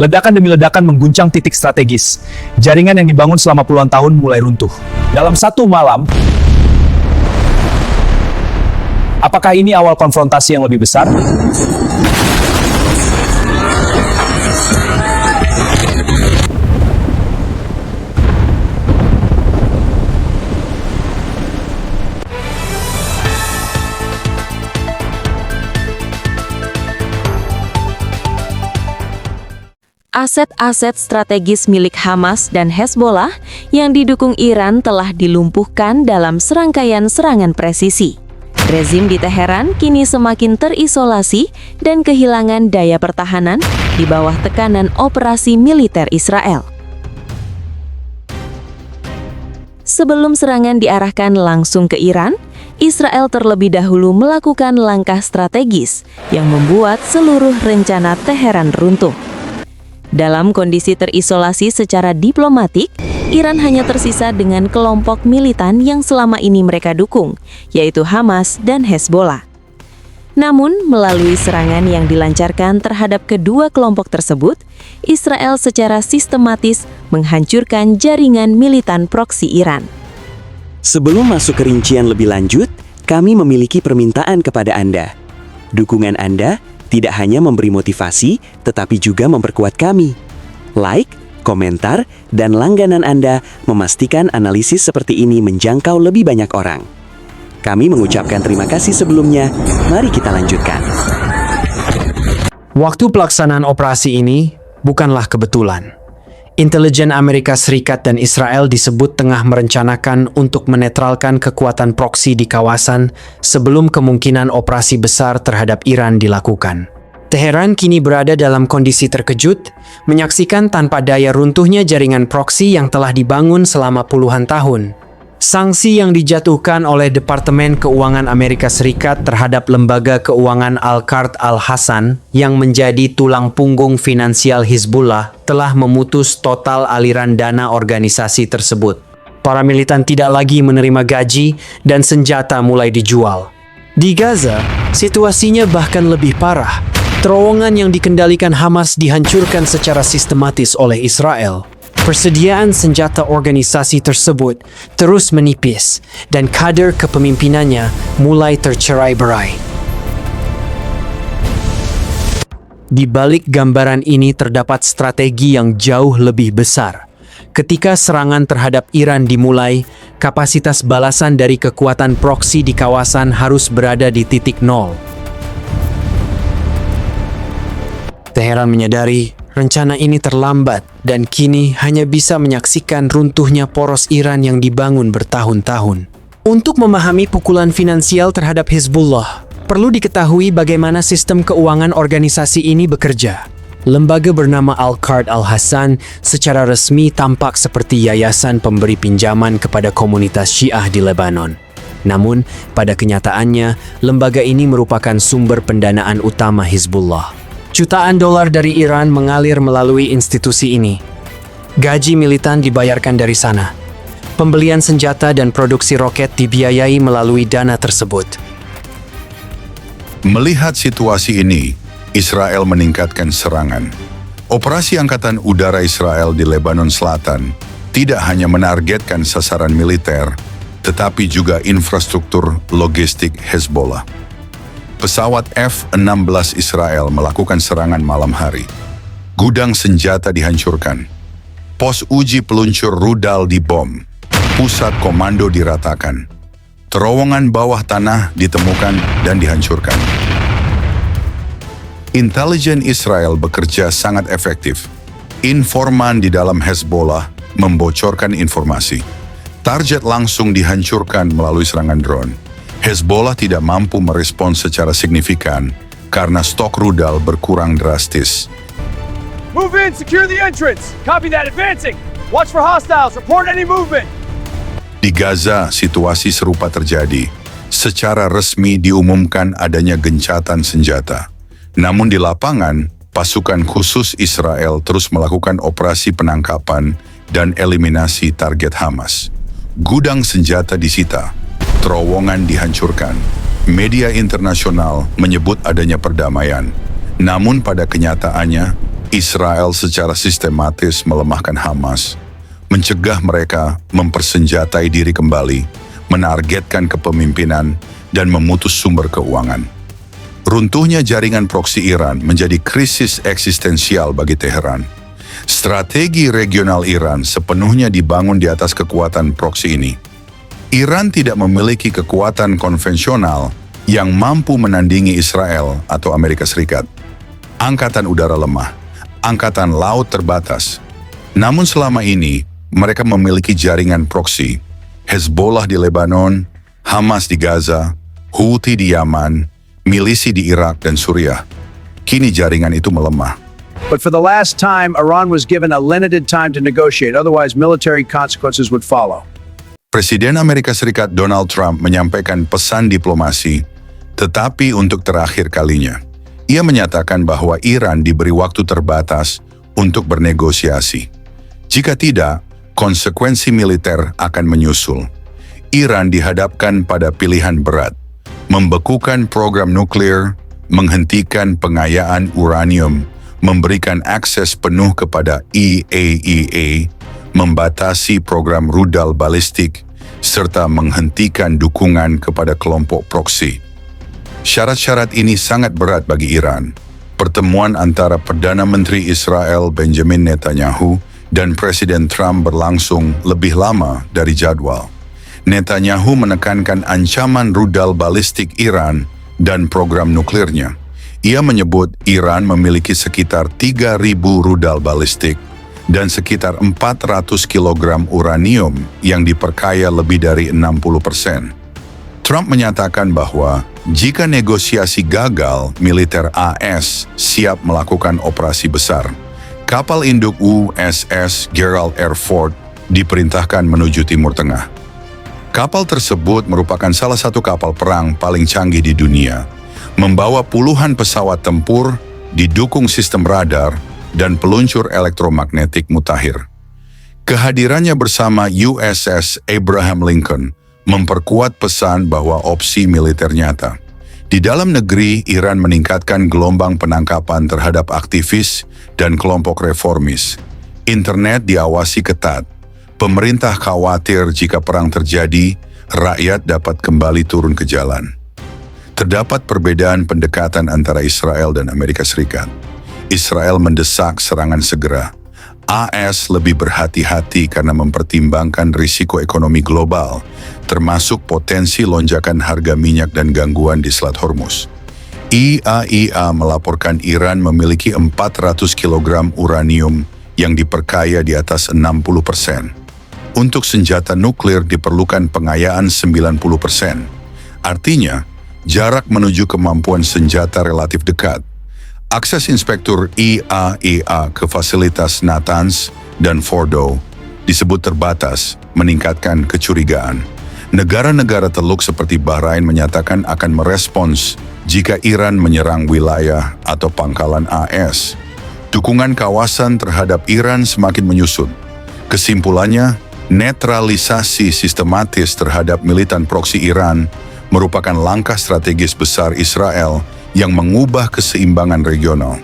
Ledakan demi ledakan mengguncang titik strategis. Jaringan yang dibangun selama puluhan tahun mulai runtuh. Dalam satu malam, apakah ini awal konfrontasi yang lebih besar? Aset-aset strategis milik Hamas dan Hezbollah yang didukung Iran telah dilumpuhkan dalam serangkaian serangan presisi. Rezim di Teheran kini semakin terisolasi dan kehilangan daya pertahanan di bawah tekanan operasi militer Israel. Sebelum serangan diarahkan langsung ke Iran, Israel terlebih dahulu melakukan langkah strategis yang membuat seluruh rencana Teheran runtuh. Dalam kondisi terisolasi secara diplomatik, Iran hanya tersisa dengan kelompok militan yang selama ini mereka dukung, yaitu Hamas dan Hezbollah. Namun, melalui serangan yang dilancarkan terhadap kedua kelompok tersebut, Israel secara sistematis menghancurkan jaringan militan proksi Iran. Sebelum masuk ke rincian lebih lanjut, kami memiliki permintaan kepada Anda. Dukungan Anda tidak hanya memberi motivasi, tetapi juga memperkuat kami. Like, komentar, dan langganan Anda memastikan analisis seperti ini menjangkau lebih banyak orang. Kami mengucapkan terima kasih sebelumnya. Mari kita lanjutkan. Waktu pelaksanaan operasi ini bukanlah kebetulan. Intelijen Amerika Serikat dan Israel disebut tengah merencanakan untuk menetralkan kekuatan proksi di kawasan sebelum kemungkinan operasi besar terhadap Iran dilakukan. Teheran kini berada dalam kondisi terkejut, menyaksikan tanpa daya runtuhnya jaringan proksi yang telah dibangun selama puluhan tahun. Sanksi yang dijatuhkan oleh Departemen Keuangan Amerika Serikat terhadap lembaga keuangan Al-Qard Al-Hassan yang menjadi tulang punggung finansial Hizbullah telah memutus total aliran dana organisasi tersebut. Para militan tidak lagi menerima gaji dan senjata mulai dijual. Di Gaza, situasinya bahkan lebih parah. Terowongan yang dikendalikan Hamas dihancurkan secara sistematis oleh Israel. Persediaan senjata organisasi tersebut terus menipis dan kader kepemimpinannya mulai tercerai-berai. Di balik gambaran ini terdapat strategi yang jauh lebih besar. Ketika serangan terhadap Iran dimulai, kapasitas balasan dari kekuatan proksi di kawasan harus berada di titik nol. Teheran menyadari rencana ini terlambat dan kini hanya bisa menyaksikan runtuhnya poros Iran yang dibangun bertahun-tahun. Untuk memahami pukulan finansial terhadap Hizbullah, perlu diketahui bagaimana sistem keuangan organisasi ini bekerja. Lembaga bernama Al-Qard Al-Hassan secara resmi tampak seperti yayasan pemberi pinjaman kepada komunitas Syiah di Lebanon. Namun, pada kenyataannya, lembaga ini merupakan sumber pendanaan utama Hizbullah. Jutaan dolar dari Iran mengalir melalui institusi ini. Gaji militan dibayarkan dari sana. Pembelian senjata dan produksi roket dibiayai melalui dana tersebut. Melihat situasi ini, Israel meningkatkan serangan. Operasi Angkatan Udara Israel di Lebanon Selatan tidak hanya menargetkan sasaran militer, tetapi juga infrastruktur logistik Hezbollah. Pesawat F-16 Israel melakukan serangan malam hari. Gudang senjata dihancurkan. Pos uji peluncur rudal dibom. Pusat komando diratakan. Terowongan bawah tanah ditemukan dan dihancurkan. Intelijen Israel bekerja sangat efektif. Informan di dalam Hezbollah membocorkan informasi. Target langsung dihancurkan melalui serangan drone. Hezbollah tidak mampu merespons secara signifikan karena stok rudal berkurang drastis. Move in, secure the entrance. Copy that, advancing. Watch for hostiles, report any movement. Di Gaza, situasi serupa terjadi. Secara resmi diumumkan adanya gencatan senjata. Namun di lapangan, pasukan khusus Israel terus melakukan operasi penangkapan dan eliminasi target Hamas. Gudang senjata disita. Terowongan dihancurkan. Media internasional menyebut adanya perdamaian. Namun pada kenyataannya, Israel secara sistematis melemahkan Hamas, mencegah mereka mempersenjatai diri kembali, menargetkan kepemimpinan, dan memutus sumber keuangan. Runtuhnya jaringan proksi Iran menjadi krisis eksistensial bagi Teheran. Strategi regional Iran sepenuhnya dibangun di atas kekuatan proksi ini. Iran tidak memiliki kekuatan konvensional yang mampu menandingi Israel atau Amerika Serikat. Angkatan udara lemah, angkatan laut terbatas. Namun selama ini, mereka memiliki jaringan proksi. Hezbollah di Lebanon, Hamas di Gaza, Houthi di Yaman, milisi di Irak dan Suriah. Kini jaringan itu melemah. But for the last time, Iran was given a limited time to negotiate, otherwise military consequences would follow. Presiden Amerika Serikat Donald Trump menyampaikan pesan diplomasi, tetapi untuk terakhir kalinya. Ia menyatakan bahwa Iran diberi waktu terbatas untuk bernegosiasi. Jika tidak, konsekuensi militer akan menyusul. Iran dihadapkan pada pilihan berat, membekukan program nuklir, menghentikan pengayaan uranium, memberikan akses penuh kepada IAEA, membatasi program rudal balistik, serta menghentikan dukungan kepada kelompok proksi. Syarat-syarat ini sangat berat bagi Iran. Pertemuan antara Perdana Menteri Israel Benjamin Netanyahu dan Presiden Trump berlangsung lebih lama dari jadwal. Netanyahu menekankan ancaman rudal balistik Iran dan program nuklirnya. Ia menyebut Iran memiliki sekitar 3.000 rudal balistik dan sekitar 400 kg uranium yang diperkaya lebih dari 60%. Trump menyatakan bahwa jika negosiasi gagal, militer AS siap melakukan operasi besar. Kapal induk USS Gerald R. Ford diperintahkan menuju Timur Tengah. Kapal tersebut merupakan salah satu kapal perang paling canggih di dunia, membawa puluhan pesawat tempur, didukung sistem radar, dan peluncur elektromagnetik mutakhir. Kehadirannya bersama USS Abraham Lincoln memperkuat pesan bahwa opsi militer nyata. Di dalam negeri, Iran meningkatkan gelombang penangkapan terhadap aktivis dan kelompok reformis. Internet diawasi ketat. Pemerintah khawatir jika perang terjadi, rakyat dapat kembali turun ke jalan. Terdapat perbedaan pendekatan antara Israel dan Amerika Serikat. Israel mendesak serangan segera. AS lebih berhati-hati karena mempertimbangkan risiko ekonomi global, termasuk potensi lonjakan harga minyak dan gangguan di Selat Hormuz. IAEA melaporkan Iran memiliki 400 kg uranium yang diperkaya di atas 60%. Untuk senjata nuklir diperlukan pengayaan 90%. Artinya, jarak menuju kemampuan senjata relatif dekat. Akses inspektur IAEA ke fasilitas Natanz dan Fordo disebut terbatas, meningkatkan kecurigaan. Negara-negara Teluk seperti Bahrain menyatakan akan merespons jika Iran menyerang wilayah atau pangkalan AS. Dukungan kawasan terhadap Iran semakin menyusut. Kesimpulannya, netralisasi sistematis terhadap militan proksi Iran merupakan langkah strategis besar Israel yang mengubah keseimbangan regional.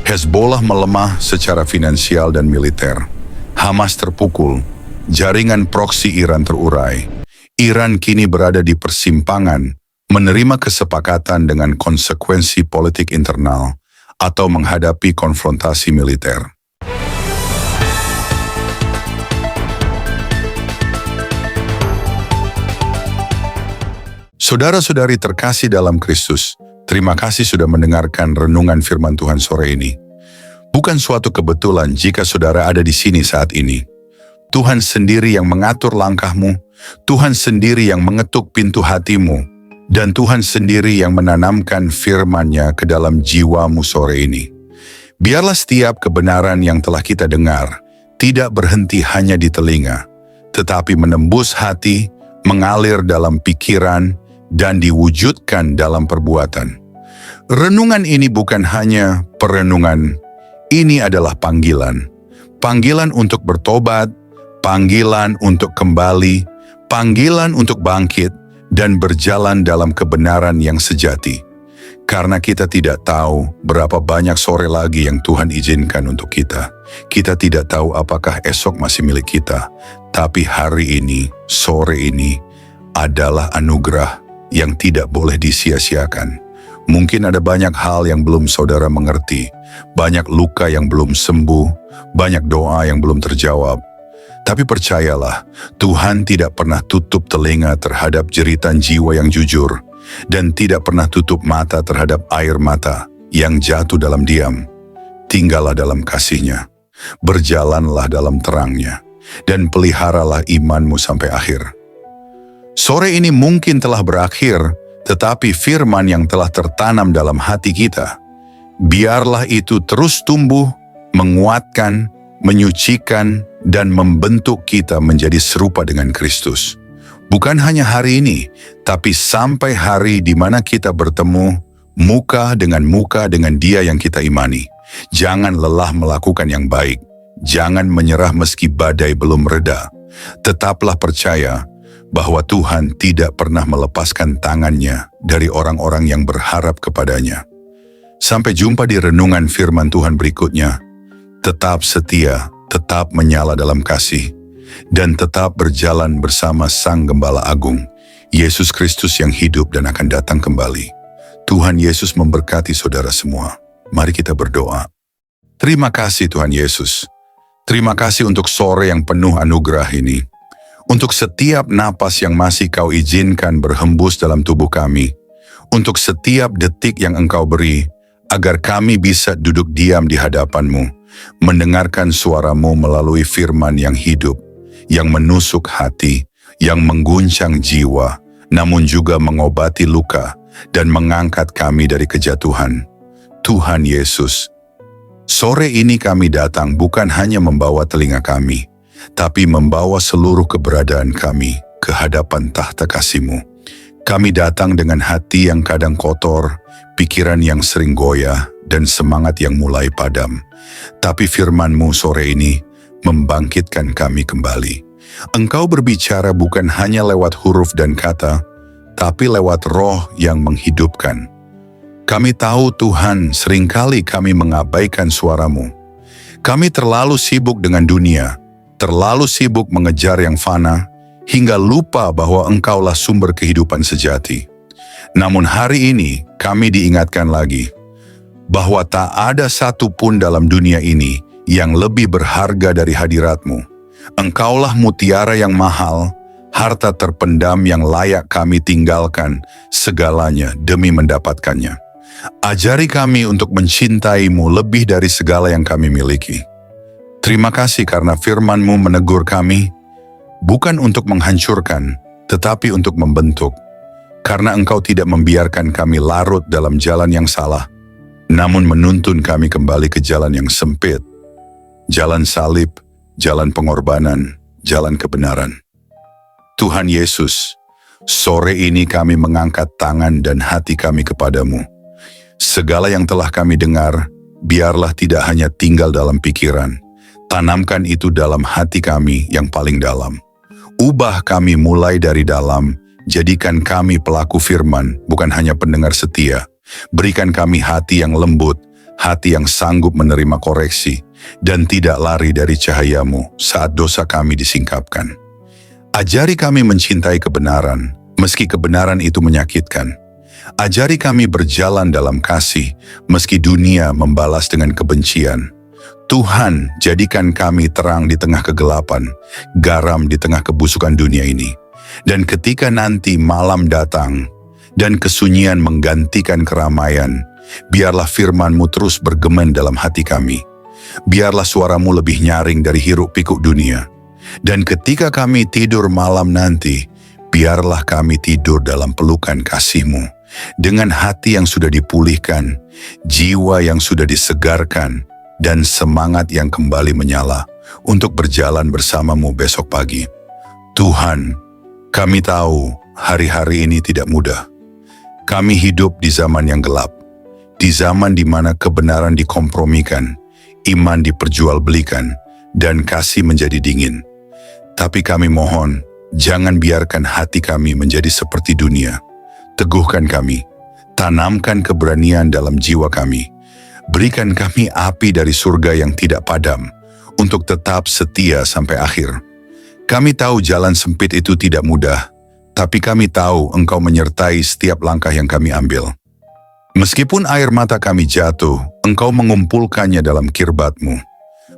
Hezbollah melemah secara finansial dan militer. Hamas terpukul. Jaringan proksi Iran terurai. Iran kini berada di persimpangan, menerima kesepakatan dengan konsekuensi politik internal atau menghadapi konfrontasi militer. Saudara-saudari terkasih dalam Kristus, terima kasih sudah mendengarkan renungan firman Tuhan sore ini. Bukan suatu kebetulan jika saudara ada di sini saat ini. Tuhan sendiri yang mengatur langkahmu, Tuhan sendiri yang mengetuk pintu hatimu, dan Tuhan sendiri yang menanamkan firman-Nya ke dalam jiwamu sore ini. Biarlah setiap kebenaran yang telah kita dengar tidak berhenti hanya di telinga, tetapi menembus hati, mengalir dalam pikiran, dan diwujudkan dalam perbuatan. Renungan ini bukan hanya perenungan, ini adalah panggilan. Panggilan untuk bertobat, panggilan untuk kembali, panggilan untuk bangkit, dan berjalan dalam kebenaran yang sejati. Karena kita tidak tahu berapa banyak sore lagi yang Tuhan izinkan untuk kita. Kita tidak tahu apakah esok masih milik kita. Tapi hari ini, sore ini, adalah anugerah yang tidak boleh disia-siakan. Mungkin ada banyak hal yang belum saudara mengerti. Banyak luka yang belum sembuh. Banyak doa yang belum terjawab. Tapi percayalah, Tuhan tidak pernah tutup telinga terhadap jeritan jiwa yang jujur. Dan tidak pernah tutup mata terhadap air mata yang jatuh dalam diam. Tinggallah dalam kasih-Nya, berjalanlah dalam terang-Nya, dan peliharalah imanmu sampai akhir. Sore ini mungkin telah berakhir, tetapi firman yang telah tertanam dalam hati kita, biarlah itu terus tumbuh, menguatkan, menyucikan, dan membentuk kita menjadi serupa dengan Kristus. Bukan hanya hari ini, tapi sampai hari di mana kita bertemu muka dengan Dia yang kita imani. Jangan lelah melakukan yang baik. Jangan menyerah meski badai belum reda. Tetaplah percaya bahwa Tuhan tidak pernah melepaskan tangan-Nya dari orang-orang yang berharap kepada-Nya. Sampai jumpa di renungan firman Tuhan berikutnya. Tetap setia, tetap menyala dalam kasih, dan tetap berjalan bersama Sang Gembala Agung, Yesus Kristus yang hidup dan akan datang kembali. Tuhan Yesus memberkati saudara semua. Mari kita berdoa. Terima kasih Tuhan Yesus. Terima kasih untuk sore yang penuh anugerah ini. Untuk setiap napas yang masih Kau izinkan berhembus dalam tubuh kami. Untuk setiap detik yang Engkau beri, agar kami bisa duduk diam di hadapan-Mu, mendengarkan suara-Mu melalui firman yang hidup, yang menusuk hati, yang mengguncang jiwa, namun juga mengobati luka dan mengangkat kami dari kejatuhan. Tuhan Yesus, sore ini kami datang bukan hanya membawa telinga kami, tapi membawa seluruh keberadaan kami ke hadapan tahta kasih-Mu. Kami datang dengan hati yang kadang kotor, pikiran yang sering goyah, dan semangat yang mulai padam. Tapi firman-Mu sore ini membangkitkan kami kembali. Engkau berbicara bukan hanya lewat huruf dan kata, tapi lewat roh yang menghidupkan. Kami tahu Tuhan, seringkali kami mengabaikan suara-Mu. Kami terlalu sibuk dengan dunia, terlalu sibuk mengejar yang fana, hingga lupa bahwa Engkaulah sumber kehidupan sejati. Namun hari ini kami diingatkan lagi, bahwa tak ada satu pun dalam dunia ini yang lebih berharga dari hadirat-Mu. Engkaulah mutiara yang mahal, harta terpendam yang layak kami tinggalkan segalanya demi mendapatkannya. Ajari kami untuk mencintai-Mu lebih dari segala yang kami miliki. Terima kasih karena firman-Mu menegur kami, bukan untuk menghancurkan, tetapi untuk membentuk. Karena Engkau tidak membiarkan kami larut dalam jalan yang salah, namun menuntun kami kembali ke jalan yang sempit, jalan salib, jalan pengorbanan, jalan kebenaran. Tuhan Yesus, sore ini kami mengangkat tangan dan hati kami kepadamu. Segala yang telah kami dengar, biarlah tidak hanya tinggal dalam pikiran, tanamkan itu dalam hati kami yang paling dalam. Ubah kami mulai dari dalam, jadikan kami pelaku firman, bukan hanya pendengar setia. Berikan kami hati yang lembut, hati yang sanggup menerima koreksi, dan tidak lari dari cahaya-Mu saat dosa kami disingkapkan. Ajari kami mencintai kebenaran, meski kebenaran itu menyakitkan. Ajari kami berjalan dalam kasih, meski dunia membalas dengan kebencian. Tuhan, jadikan kami terang di tengah kegelapan, garam di tengah kebusukan dunia ini. Dan ketika nanti malam datang, dan kesunyian menggantikan keramaian, biarlah firman-Mu terus bergema dalam hati kami. Biarlah suara-Mu lebih nyaring dari hiruk-pikuk dunia. Dan ketika kami tidur malam nanti, biarlah kami tidur dalam pelukan kasih-Mu. Dengan hati yang sudah dipulihkan, jiwa yang sudah disegarkan, dan semangat yang kembali menyala untuk berjalan bersama-Mu besok pagi. Tuhan, kami tahu hari-hari ini tidak mudah. Kami hidup di zaman yang gelap, di zaman di mana kebenaran dikompromikan, iman diperjualbelikan, dan kasih menjadi dingin. Tapi kami mohon, jangan biarkan hati kami menjadi seperti dunia. Teguhkan kami, Tanamkan keberanian dalam jiwa kami. Berikan kami api dari surga yang tidak padam, untuk tetap setia sampai akhir. Kami tahu jalan sempit itu tidak mudah, tapi kami tahu Engkau menyertai setiap langkah yang kami ambil. Meskipun air mata kami jatuh, Engkau mengumpulkannya dalam kirbat-Mu.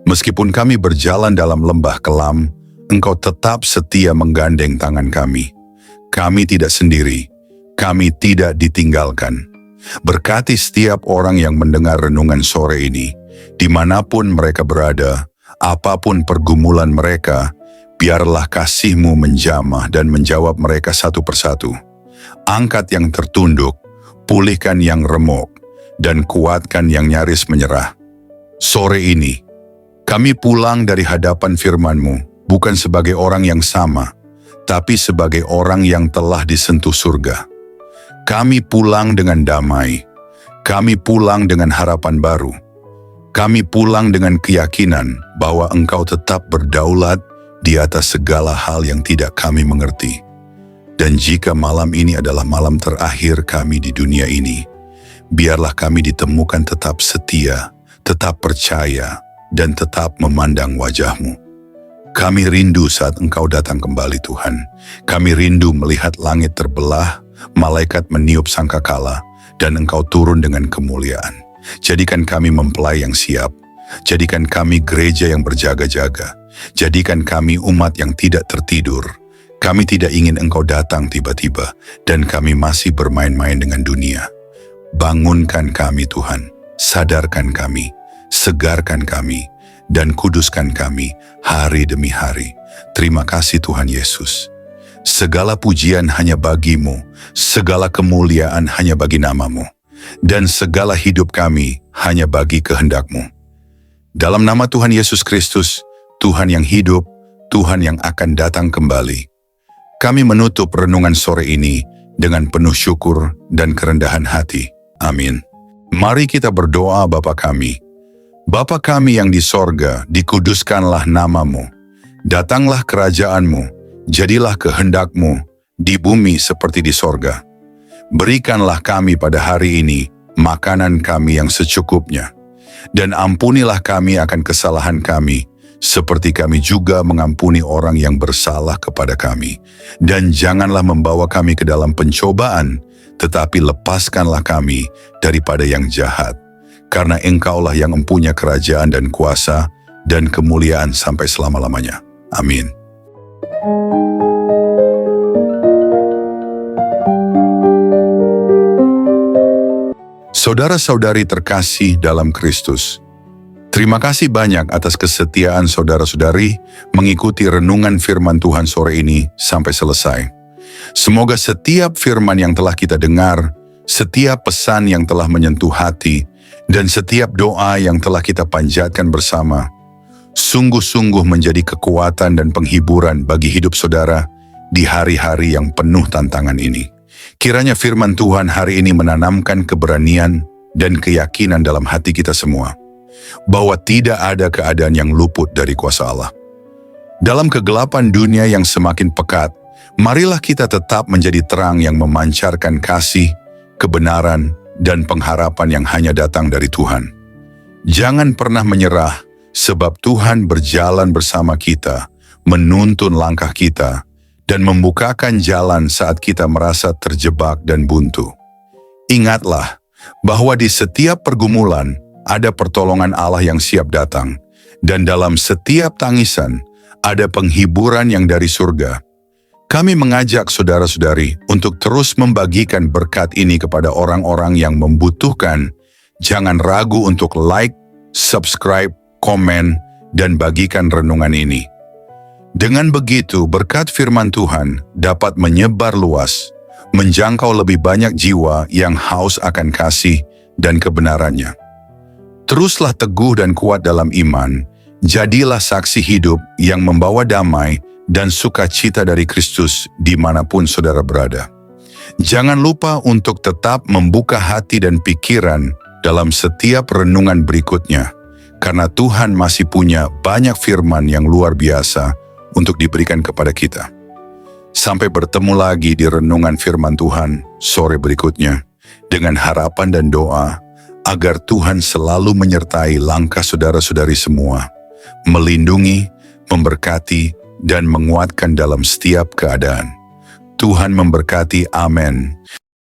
Meskipun kami berjalan dalam lembah kelam, Engkau tetap setia menggandeng tangan kami. Kami tidak sendiri, kami tidak ditinggalkan. Berkati setiap orang yang mendengar renungan sore ini, dimanapun mereka berada, apapun pergumulan mereka, biarlah kasih-Mu menjamah dan menjawab mereka satu persatu. Angkat yang tertunduk, pulihkan yang remuk, dan kuatkan yang nyaris menyerah. Sore ini, kami pulang dari hadapan firman-Mu, bukan sebagai orang yang sama, tapi sebagai orang yang telah disentuh surga. Kami pulang dengan damai. Kami pulang dengan harapan baru. Kami pulang dengan keyakinan bahwa Engkau tetap berdaulat di atas segala hal yang tidak kami mengerti. Dan jika malam ini adalah malam terakhir kami di dunia ini, biarlah kami ditemukan tetap setia, tetap percaya, dan tetap memandang wajah-Mu. Kami rindu saat Engkau datang kembali, Tuhan. Kami rindu melihat langit terbelah, malaikat meniup sangkakala, dan Engkau turun dengan kemuliaan. Jadikan kami mempelai yang siap. Jadikan kami gereja yang berjaga-jaga. Jadikan kami umat yang tidak tertidur. Kami tidak ingin Engkau datang tiba-tiba, dan kami masih bermain-main dengan dunia. Bangunkan kami, Tuhan. Sadarkan kami. Segarkan kami. Dan kuduskan kami hari demi hari. Terima kasih Tuhan Yesus. Segala pujian hanya bagi-Mu, segala kemuliaan hanya bagi nama-Mu, dan segala hidup kami hanya bagi kehendak-Mu. Dalam nama Tuhan Yesus Kristus, Tuhan yang hidup, Tuhan yang akan datang kembali, kami menutup renungan sore ini dengan penuh syukur dan kerendahan hati. Amin. Mari kita berdoa. Bapa kami. Bapa kami yang di sorga, dikuduskanlah nama-Mu. Datanglah kerajaan-Mu. Jadilah kehendak-Mu di bumi seperti di sorga. Berikanlah kami pada hari ini makanan kami yang secukupnya. Dan ampunilah kami akan kesalahan kami, seperti kami juga mengampuni orang yang bersalah kepada kami. Dan janganlah membawa kami ke dalam pencobaan, tetapi lepaskanlah kami daripada yang jahat. Karena Engkaulah yang mempunyai kerajaan dan kuasa dan kemuliaan sampai selama-lamanya. Amin. Saudara-saudari terkasih dalam Kristus, terima kasih banyak atas kesetiaan saudara-saudari mengikuti renungan firman Tuhan sore ini sampai selesai. Semoga setiap firman yang telah kita dengar, setiap pesan yang telah menyentuh hati, dan setiap doa yang telah kita panjatkan bersama, sungguh-sungguh menjadi kekuatan dan penghiburan bagi hidup saudara di hari-hari yang penuh tantangan ini. Kiranya firman Tuhan hari ini menanamkan keberanian dan keyakinan dalam hati kita semua, bahwa tidak ada keadaan yang luput dari kuasa Allah. Dalam kegelapan dunia yang semakin pekat, marilah kita tetap menjadi terang yang memancarkan kasih, kebenaran, dan pengharapan yang hanya datang dari Tuhan. Jangan pernah menyerah, sebab Tuhan berjalan bersama kita, menuntun langkah kita, dan membukakan jalan saat kita merasa terjebak dan buntu. Ingatlah bahwa di setiap pergumulan ada pertolongan Allah yang siap datang, dan dalam setiap tangisan ada penghiburan yang dari surga. Kami mengajak saudara-saudari untuk terus membagikan berkat ini kepada orang-orang yang membutuhkan. Jangan ragu untuk like, subscribe, komen, dan bagikan renungan ini. Dengan begitu, berkat firman Tuhan dapat menyebar luas, menjangkau lebih banyak jiwa yang haus akan kasih dan kebenarannya. Teruslah teguh dan kuat dalam iman, jadilah saksi hidup yang membawa damai dan sukacita dari Kristus dimanapun saudara berada. Jangan lupa untuk tetap membuka hati dan pikiran dalam setiap renungan berikutnya, karena Tuhan masih punya banyak firman yang luar biasa untuk diberikan kepada kita. Sampai bertemu lagi di renungan firman Tuhan sore berikutnya. dengan harapan dan doa agar Tuhan selalu menyertai langkah saudara-saudari semua, melindungi, memberkati, dan menguatkan dalam setiap keadaan. Tuhan memberkati. Amin.